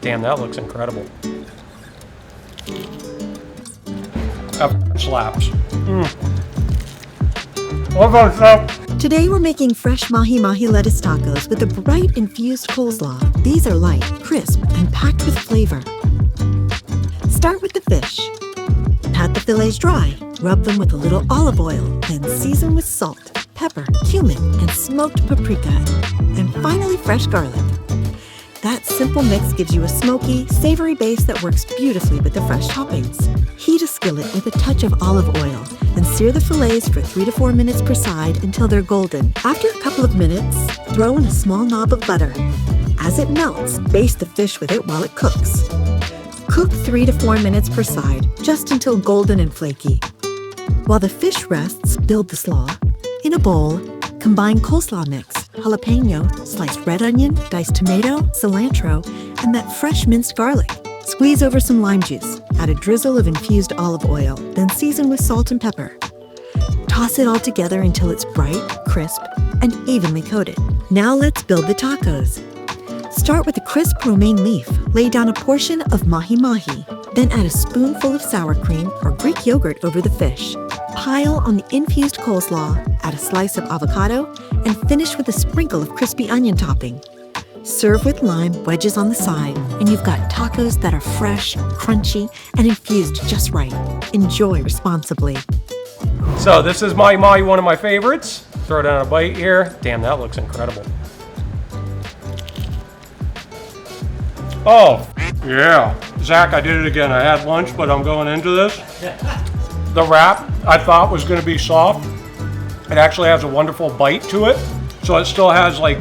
Damn, that looks incredible. That slaps. Today we're making fresh Mahi Mahi lettuce tacos with a bright infused coleslaw. These are light, crisp, and packed with flavor. Start with the fish. Pat the fillets dry. Rub them with a little olive oil, then season with salt, pepper, cumin, and smoked paprika, and finally fresh garlic. That simple mix gives you a smoky, savory base that works beautifully with the fresh toppings. Heat a skillet with a touch of olive oil, and sear the fillets for 3 to 4 minutes per side until they're golden. After a couple of minutes, throw in a small knob of butter. As it melts, baste the fish with it while it cooks. Cook 3 to 4 minutes per side, just until golden and flaky. While the fish rests, build the slaw. In a bowl, combine coleslaw mix, jalapeño, sliced red onion, diced tomato, cilantro, and that fresh minced garlic. Squeeze over some lime juice, add a drizzle of infused olive oil, then season with salt and pepper. Toss it all together until it's bright, crisp, and evenly coated. Now let's build the tacos. Start with a crisp romaine leaf. Lay down a portion of Mahi Mahi. Then add a spoonful of sour cream or Greek yogurt over the fish. Pile on the infused coleslaw, add a slice of avocado, and finish with a sprinkle of crispy onion topping. Serve with lime, wedges on the side, and you've got tacos that are fresh, crunchy, and infused just right. Enjoy responsibly. So this is Mahi Mahi, one of my favorites. Throw down a bite here. Damn, that looks incredible. Oh, yeah. Zach, I did it again. I had lunch, but I'm going into this. The wrap I thought was going to be soft. It actually has a wonderful bite to it. So it still has like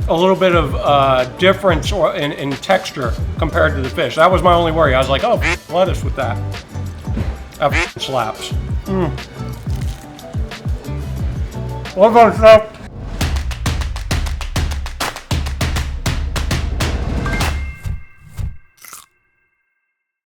a little bit of difference in texture compared to the fish. That was my only worry. I was like, oh, lettuce with that. That slaps. What about stuff?